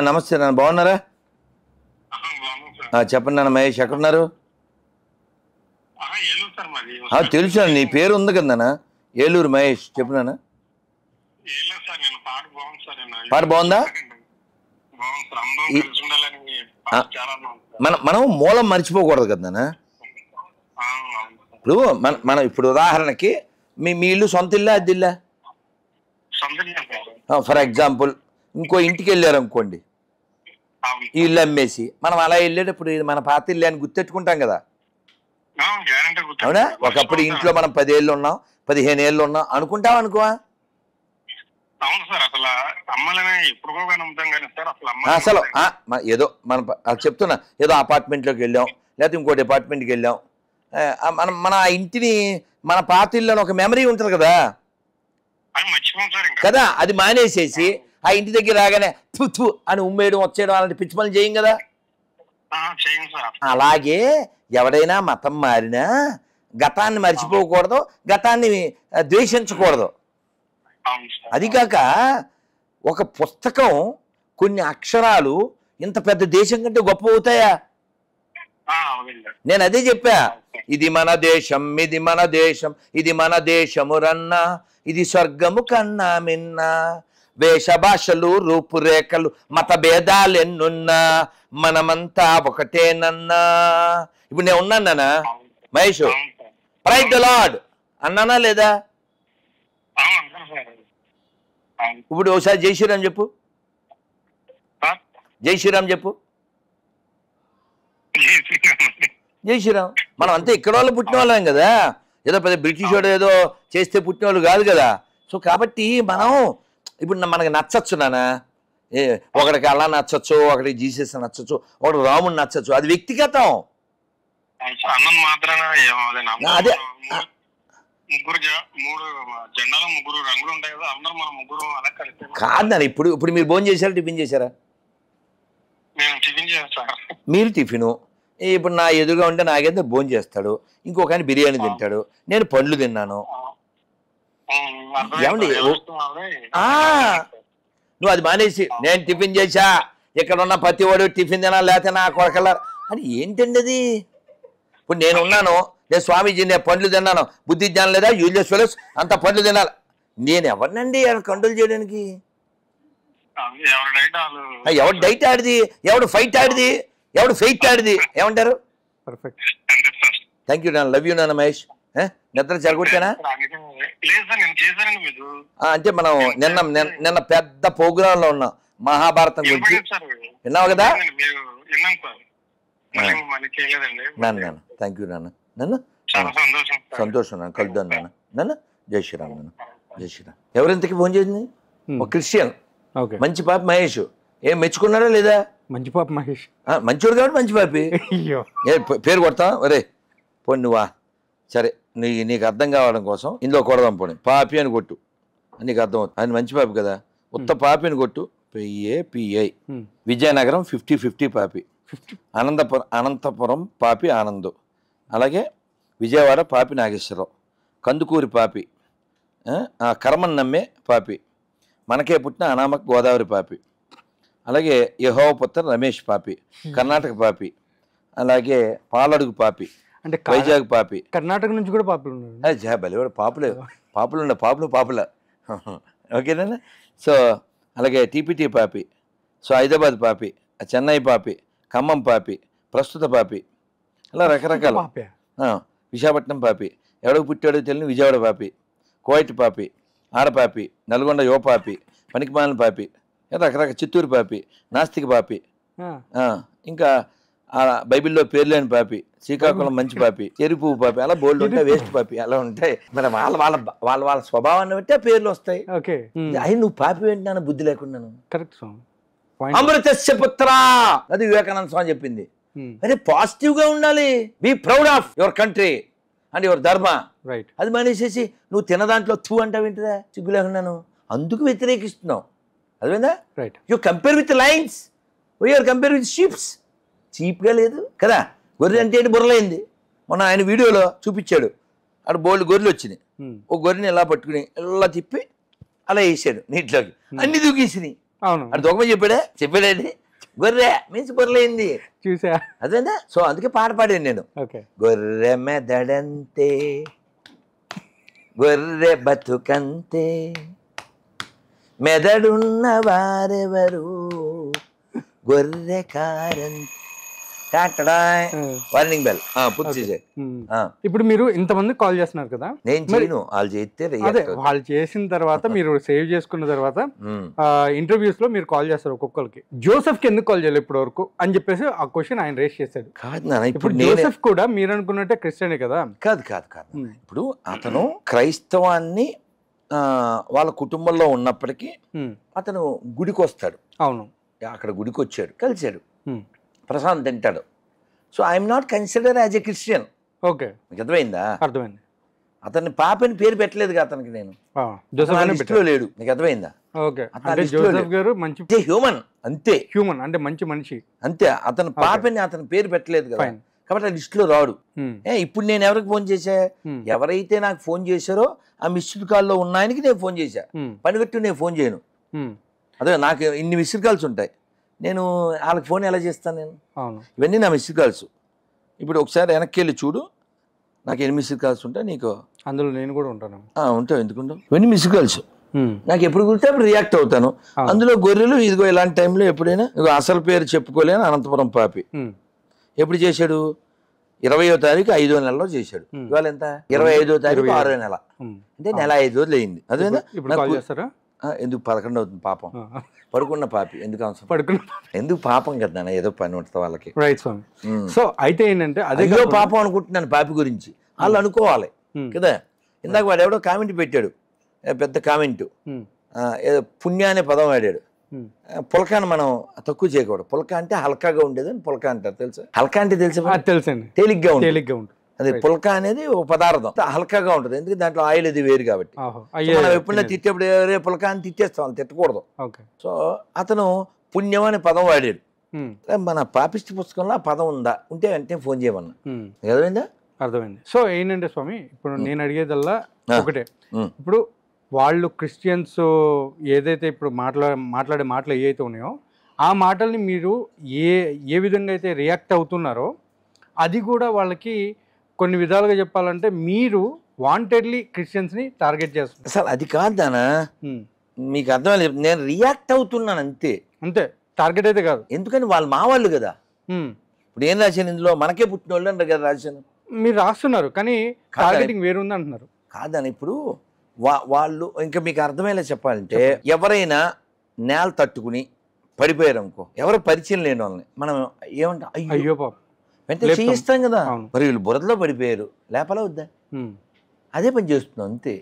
నమస్తే నాన్న, బాగున్నారా? చెప్పండి నాన్న. మహేష్ ఎక్కడున్నారు? తెలుసు, నీ పేరు ఉంది కదా నాన్న, ఏలూరు మహేష్. చెప్పు నాన్న. పాట బాగుందా? మనం మూలం మర్చిపోకూడదు కదా నాన్న. ఇప్పుడు మనం ఇప్పుడు ఉదాహరణకి మీ ఇల్లు సొంత ఇల్లా అద్దె ఇల్లా? ఫర్ ఎగ్జాంపుల్ ఇంకో ఇంటికి వెళ్ళారు అనుకోండి, ఈ ఇల్లు అమ్మేసి మనం అలా వెళ్ళేటప్పుడు ఇది మన పాత ఇల్లు అని గుర్తెట్టుకుంటాం కదా. అవునా? ఒకప్పుడు ఇంట్లో మనం 10 ఏళ్ళు ఉన్నాం, 15 ఏళ్ళు ఉన్నాం అనుకుంటాం అనుకోవా? అసలు ఏదో మనం చెప్తున్నా, ఏదో అపార్ట్మెంట్లోకి వెళ్ళాం, లేకపోతే ఇంకో డిపార్ట్మెంట్కి వెళ్ళాం, మన ఆ ఇంటిని, మన పాత ఇల్లు అని ఒక మెమరీ ఉంటుంది కదా కదా, అది మానేసేసి ఆ ఇంటి దగ్గర రాగానే థు అని ఉమ్మేయడం, వచ్చేయడం, అలాంటి పిచ్చి పనులు చేయం కదా. అలాగే ఎవడైనా మతం మారినా గతాన్ని మర్చిపోకూడదు, గతాన్ని ద్వేషించకూడదు. అది కాక ఒక పుస్తకం కొన్ని అక్షరాలు ఇంత పెద్ద దేశం కంటే గొప్ప అవుతాయా? నేను అదే చెప్పా, ఇది మన దేశం, ఇది మన దేశం, ఇది మన దేశము రన్నా, ఇది స్వర్గము కన్నా మిన్నా, వేష భాషలు రూపురేఖలు మత భేదాలు ఎన్నున్నా మనమంతా ఒకటేనన్నా. ఇప్పుడు నేను ఉన్నానా మహేష్? ప్రైజ్ ది లార్డ్ అన్నానా లేదా? ఇప్పుడు ఒకసారి జై శ్రీరామ్ చెప్పు, జై శ్రీరామ్ చెప్పు. జై శ్రీరామ్. మనం అంతే ఇక్కడ వాళ్ళు పుట్టిన వాళ్ళం కదా, ఏదో పెద్ద బ్రిటిష్ వాడు ఏదో చేస్తే పుట్టిన వాళ్ళు కాదు కదా. సో కాబట్టి మనం ఇప్పుడు మనకి నచ్చచ్చు నాన్న, ఒకడికి అలా నచ్చచ్చు, ఒకడికి జీసస్ నచ్చచ్చు, ఒకటి రాముని నచ్చచ్చు, అది వ్యక్తిగతం. అదే కాదు నాన్న. ఇప్పుడు ఇప్పుడు మీరు భోజనం చేశారా, టిఫిన్ చేశారా? మీరు టిఫిను. ఇప్పుడు నా ఎదురుగా ఉంటే నాకేందో భోజనం చేస్తాడు, ఇంకొక ఆయన బిర్యానీ తింటాడు, నేను పండ్లు తిన్నాను. ఏమండి నువ్వు అది మానేసి నేను టిఫిన్ చేశా, ఇక్కడ ఉన్న ప్రతి వాడు టిఫిన్ తినాలి లేకపోతే నా కొరకల అని ఏంటండి అది? ఇప్పుడు నేను ఉన్నాను, నేను స్వామీజీ నేను పండ్లు తిన్నాను, బుద్ధి జ్ఞానం లేదా, యూజ్లెస్ ఫెలోస్ అంత పండ్లు తినాలి. నేను ఎవరినండి కంట్రోల్ చేయడానికి? ఎవడు డైట్ ఆడిది, ఎవడు ఫైట్ ఆడిది, ఎవడు ఫైట్ ఆడిది, ఏమంటారు? థ్యాంక్ యూ నాన్న, లవ్ యూ నాన్న మహేష్. నిద్ర చెడగొట్టానా? అంటే మనం నిన్న పెద్ద ప్రోగ్రామ్ లో ఉన్నాం, మహాభారతం గురించి విన్నావు కదా నాన్న. థ్యాంక్ యూ నాన్న. నాన్న సంతోషం నాన్న, కలుద్దాం నాన్న. నాన్న జై శ్రీరామ్ నాన్న, జై శ్రీరామ్. ఎవరింతకి ఫోన్ చేసింది? ఒక క్రిస్టియన్ మంచి పాప మహేష్. ఏం మెచ్చుకున్నారా లేదా? మంచి పాప మహేష్ మంచివాడు కాబట్టి మంచి పాపి. పేరు కొడతా ఒరే పోనీ నువ్వా, సరే నీకు అర్థం కావడం కోసం ఇందులో కొడదాం పోనీ, పాపి అని కొట్టు, నీకు అర్థం అవుతుంది. ఆయన మంచి పాపి కదా, ఉత్త పాపి అని కొట్టు. పిఐ విజయనగరం 50-50 పాపి, అనంతపురం పాపి ఆనందు, అలాగే విజయవాడ పాపి నాగేశ్వరరావు, కందుకూరి పాపి, కర్మన్ నమ్మే పాపి, మనకే పుట్టిన అనామక్ గోదావరి పాపి, అలాగే యెహోవాపుత్ర రమేష్ పాపి, కర్ణాటక పాపి, అలాగే పాలడుగు పాపి, అంటే వైజాగ్ పాపి. కర్ణాటక నుంచి కూడా పాపులు బలివాడు, పాపులు ఓకేనా? సో అలాగే టీపీటీ పాపి, సో హైదరాబాద్ పాపి, చెన్నై పాపి, ఖమ్మం పాపి, ప్రస్తుత పాపి, అలా రకరకాల. విశాఖపట్నం పాపి, ఎవడికి పుట్టాడో తెలియని విజయవాడ పాపి, కోయిట్ పాపి, ఆడపాపి, నల్గొండ యువ పాపి, పనికిమాలిన పాపి, రకరకాల చిత్తూరు పాపి, నాస్తిక పాపి, ఇంకా బైబిల్లో పేరు లేని పాపి, శ్రీకాకుళం మంచి పాపి, చెరుపు పాపి, అలా బోల్డ్ ఉంటాయి, వేస్ట్ పాపి, అలా ఉంటాయి. మరి వాళ్ళ స్వభావాన్ని బట్టి ఆ పేర్లు వస్తాయి. అయి నువ్వు పాపి ఏంటి బుద్ధి లేకున్నాను. కరెక్ట్. అమృతస్య పుత్ర, అది వివేకానంద స్వామి చెప్పింది. అదే పాజిటివ్ గా ఉండాలి, be proud of your country and your dharma. Right. అది మానేసేసి నువ్వు తిన దాంట్లో తూ అంటావు ఏంటిదా, సిగ్గు లేకున్నాను, అందుకు వ్యతిరేకిస్తున్నావు. అదేనా? Right. You compare with lions, we're compare with sheeps. చీప్గా లేదు కదా. గొర్రె అంటే ఏంటి, బుర్రలైంది. మొన్న ఆయన వీడియోలో చూపించాడు, అక్కడ బోల్డ్ గొర్రెలు వచ్చినాయి, ఒక గొర్రెని ఇలా పట్టుకుని ఇలా తిప్పి అలా వేసాడు నీటిలోకి, అన్ని దూకేసినాయి. అవును, అది దొంగ చెప్పాడండి. గొర్రె మీన్స్ బుర్రలైంది చూసా, అదేనా? సో అందుకే పాట పాడాను నేను. గొర్రె మెదడంతే, గొర్రె బతుకంతే, మెదడున్న వారెవరు, గొర్రె కారంతే. వార్నింగ్ బెల్ పూర్తి చేసే. ఇప్పుడు మీరు ఇంతమంది కాల్ చేస్తున్నారు కదా, నేను చేయను, వాళ్ళు చేస్తే వాళ్ళు చేసిన తర్వాత మీరు సేవ్ చేసుకున్న తర్వాత ఇంటర్వ్యూస్ లో మీరు కాల్ చేస్తారు ఒక్కొక్కరికి. జోసెఫ్ కి ఎందుకు కాల్ చేయాలి ఇప్పటి వరకు అని చెప్పేసి ఆ క్వశ్చన్ ఆయన రేస్ చేశాడు. కాదు ఇప్పుడు జోసెఫ్ కూడా మీరు అనుకున్నట్టే క్రిస్టియనే కదా. కాదు కాదు కాదు, ఇప్పుడు అతను క్రైస్తవాన్ని వాళ్ళ కుటుంబంలో ఉన్నప్పటికీ అతను గుడికి వస్తాడు. అవును, అక్కడ గుడికి వచ్చాడు, కలిశాడు, ప్రసాదం తింటాడు. So I'm not consider as a Christian. Okay, మీకు అర్థమైందా? అర్థమైంది. అతన్ని పాపని పేరు పెట్టలేదు అతనికి, నేను లిస్టులో లేడు. నీకు అర్థమైందా? హ్యూమన్ అంతే, హ్యూమన్ అంటే మంచి మనిషి అంతే. అతను పాపని అతని పేరు పెట్టలేదు కదా, కాబట్టి ఆ లిస్టులో రాడు. ఇప్పుడు నేను ఎవరికి ఫోన్ చేశా, ఎవరైతే నాకు ఫోన్ చేశారో ఆ మిస్డ్ కాల్లో ఉన్న ఆయనకి నేను ఫోన్ చేశా. పనిగట్టు నేను ఫోన్ చేయను. అదే నాకు ఇన్ని మిస్డ్ కాల్స్ ఉంటాయి, నేను వాళ్ళకి ఫోన్ ఎలా చేస్తాను నేను? అవును. ఇవన్నీ నా మిస్డ్ కాల్స్. ఇప్పుడు ఒకసారి వెనక్కి వెళ్ళి చూడు, నాకు ఎన్ని మిస్డ్ కాల్స్ ఉంటాయి నీకు? అందులో నేను కూడా ఉంటాను. ఉంటావు, ఎందుకుంటావు? ఇవన్నీ మిస్డ్ కాల్స్. నాకు ఎప్పుడు కుదిరితే అప్పుడు రియాక్ట్ అవుతాను. అందులో గొర్రెలు ఇదిగో ఇలాంటి టైంలో ఎప్పుడైనా ఇదిగో అసలు పేరు చెప్పుకోలేని అనంతపురం పాపి ఎప్పుడు చేశాడు? 20వ తారీఖు 5వ నెలలో చేశాడు. ఇవాళ ఎంత? 25వ తారీఖు 6వ నెల, అంటే నెల 5 రోజులు అయింది. అదేనా? ఎందుకు 11 అవుతుంది పాపం, పడుకున్న పాపి ఎందుకు అవసరం? పడుకున్న ఎందుకు పాపం కదా, ఏదో పని ఉంటుంది వాళ్ళకి. రైట్ స్వామి. సో అయితే ఏంటంటే అదే పాపం అనుకుంటున్నాను పాపి గురించి, వాళ్ళు అనుకోవాలి కదా. ఇందాక వాడు ఎవడో కామెంట్ పెట్టాడు, పెద్ద కామెంట్, ఏదో పుణ్య అనే పదం వాడాడు. పులకాన్ని మనం తక్కువ చేయకూడదు. పులక అంటే హల్కాగా ఉండేదని పులక అంటారు, తెలుసా? హల్కా అంటే తెలుసండి, తేలిగ్గా ఉంటుంది. అదే పులక అనేది ఒక పదార్థం, హల్కాగా ఉంటుంది, ఎందుకంటే దాంట్లో ఆయిల్ అది వేరు కాబట్టి. మనం ఎప్పుడైనా తిట్టేప్పుడు రే పులక అని తిట్టేస్తాం, తిట్టకూడదు. సో అతను పుణ్యం అనే పదం వాడాడు. మన పాపిష్టి పుస్తకంలో ఆ పదం ఉందా? ఉంటే వెంటనే ఫోన్ చేయమన్నా. అర్థమైందా? అర్థమైంది. సో ఏంటంటే స్వామి, ఇప్పుడు నేను అడిగేదల్లా ఒకటే, ఇప్పుడు వాళ్ళు క్రిస్టియన్స్ ఏదైతే ఇప్పుడు మాట్లాడే మాటలు ఏవైతే ఉన్నాయో ఆ మాటల్ని మీరు ఏ విధంగా అయితే రియాక్ట్ అవుతున్నారో అది కూడా వాళ్ళకి కొన్ని విధాలుగా చెప్పాలంటే మీరు వాంటెడ్లీ క్రిస్టియన్స్ని టార్గెట్ చేస్తున్నారు. అసలు అది కాదు దానా, మీకు అర్థమైంది. నేను రియాక్ట్ అవుతున్నాను అంతే, టార్గెట్ అయితే కాదు. ఎందుకని వాళ్ళు మా వాళ్ళు కదా. ఇప్పుడు ఏం రాశాను ఇందులో? మనకే పుట్టిన వాళ్ళు అంటే కదా రాశాను. మీరు రాస్తున్నారు కానీ టార్గెటింగ్ వేరుంది అంటున్నారు. కాదని ఇప్పుడు వాళ్ళు ఇంకా మీకు అర్థమయ్యేలా చెప్పాలంటే, ఎవరైనా నేల తట్టుకుని పడిపోయారు అనుకో, ఎవరు పరిచయం లేని వాళ్ళని మనం ఏమంటాం? అయ్యో పాపం, వెంటనే చేయిస్తాం కదా. మరి వీళ్ళు బురదలో పడిపోయారు, లేపలా వద్దా? అదే పని చేస్తున్నాం అంతే.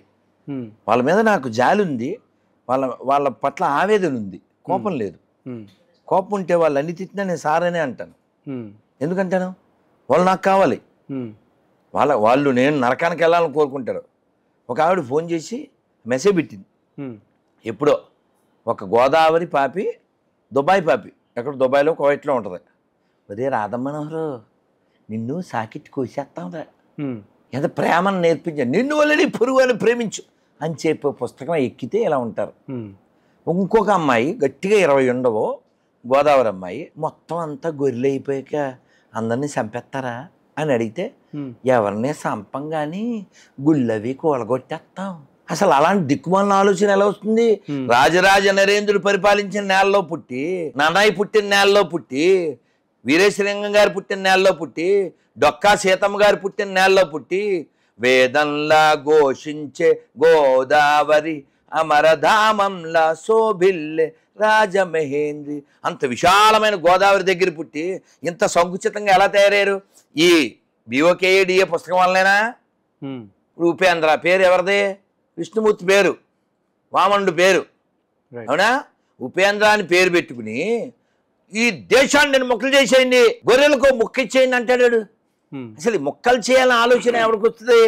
వాళ్ళ మీద నాకు జాలి ఉంది, వాళ్ళ పట్ల ఆవేదన ఉంది, కోపం లేదు. కోపం ఉంటే వాళ్ళు అన్ని తిట్టినా నేను సారనే అంటాను. ఎందుకంటాను? వాళ్ళు నాకు కావాలి, వాళ్ళు నేను నరకానికి వెళ్ళాలని కోరుకుంటారు. ఒక ఆవిడ ఫోన్ చేసి మెసేజ్ పెట్టింది ఎప్పుడో, ఒక గోదావరి పాపి, దుబాయ్ పాపి, ఎక్కడ దుబాయ్లో కువైట్లో ఉంటుంది. అదే రాధమ్మనోహరు, నిన్ను సాకిట్టి కోసేస్తాంరా, ఎంత ప్రేమను నేర్పించాను, నిన్ను వల్లని పురుగు అని ప్రేమించు అని చెప్పే పుస్తకం ఎక్కితే ఇలా ఉంటారు. ఇంకొక అమ్మాయి గట్టిగా 20 ఉండవో, గోదావరి అమ్మాయి, మొత్తం అంతా గొర్రెలు అయిపోయాక అందరినీ చంపేస్తారా అని అడిగితే, ఎవరినే చంపం కానీ గుళ్ళవి కూలగొట్టేస్తాం. అసలు అలాంటి దిక్కుమాలిన ఆలోచన ఎలా వస్తుంది? రాజరాజ నరేంద్రుడు పరిపాలించిన నేలలో పుట్టి, నన్నయ్య పుట్టిన నేలలో పుట్టి, వీరేశలింగం గారు పుట్టిన నేలలో పుట్టి, డొక్కా సీతమ్మ గారు పుట్టిన నేలలో పుట్టి, వేదంలా ఘోషించే గోదావరి అమరధామంలా శోభిల్లే రాజమహేంద్రి, అంత విశాలమైన గోదావరి దగ్గర పుట్టి ఇంత సంకుచితంగా ఎలా తయారయ్యారు? ఈ బిఓకేడిఏ పుస్తకం వల్లనేనా? ఉపేంద్ర పేరు ఎవరిది? విష్ణుమూర్తి పేరు, వామనుడు పేరు, అవునా? ఉపేంద్ర అని పేరు పెట్టుకుని ఈ దేశాన్ని నేను మొక్కలు చేసేయండి, గొర్రెలకు మొక్క ఇచ్చేయండి అంటాడు. అసలు మొక్కలు చేయాలని ఆలోచన ఎవరికి వస్తుంది?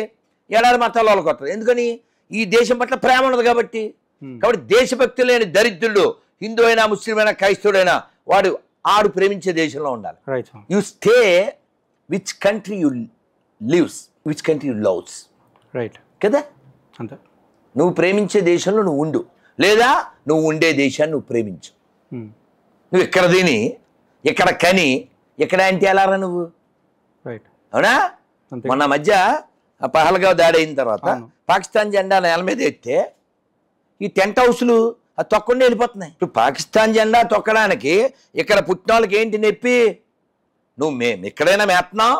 ఏడాది మతాల వాళ్ళకి వస్తుంది. ఎందుకని? ఈ దేశం పట్ల ప్రేమ ఉండదు కాబట్టి. కాబట్టి దేశభక్తి లేని దరిద్రుడు, హిందూ అయినా, ముస్లిం అయినా, క్రైస్తవుడైనా, ఆడు ప్రేమించే దేశంలో ఉండాలి. You stay which country you lives, which country you loves, right కదా? అంతే. నువ్వు ప్రేమించే దేశంలో నువ్వు ఉండు, లేదా నువ్వు ఉండే దేశాన్ని నువ్వు ప్రేమించు. నువ్వు ఇక్కడ తిని, ఇక్కడ కని, ఇక్కడ అంటే ఎలారా నువ్వు? అవునా? మొన్న మధ్య పహల్గావ్ దాడి అయిన తర్వాత పాకిస్తాన్ జెండా నేల మీద ఎత్తే ఈ టెంట్ హౌస్లు అది తొక్కకుండా వెళ్ళిపోతున్నాయి. ఇప్పుడు పాకిస్తాన్ జెండా తొక్కడానికి ఇక్కడ పుట్టిన వాళ్ళకి ఏంటి నొప్పి? మేము ఎక్కడైనా మేస్తున్నావు,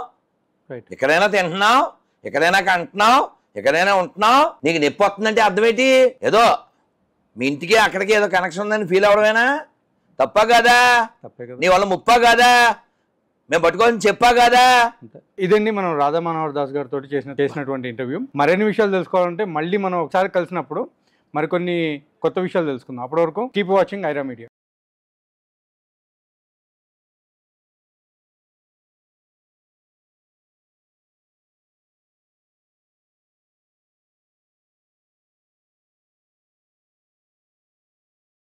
ఎక్కడైనా తింటున్నావు, ఎక్కడైనా కంటున్నావు, ఎక్కడైనా ఉంటున్నావు, నీకు నొప్పి వస్తుందంటే అర్థం ఏంటి? ఏదో మీ ఇంటికి అక్కడికి ఏదో కనెక్షన్ ఉందని ఫీల్ అవడమేనా? తప్ప కదా? నీ వల్ల ముప్పా కాదా? మేము పట్టుకోవాలని చెప్పా కదా? ఇదండి మనం రాధా మనోహర్ దాస్ గారితో చేసినటువంటి ఇంటర్వ్యూ. మరిన్ని విషయాలు తెలుసుకోవాలంటే మళ్ళీ మనం ఒకసారి కలిసినప్పుడు మరికొన్ని కొత్త విషయాలు తెలుసుకుందాం. అప్పటి వరకు కీప్ వాచింగ్ ఐరా మీడియా.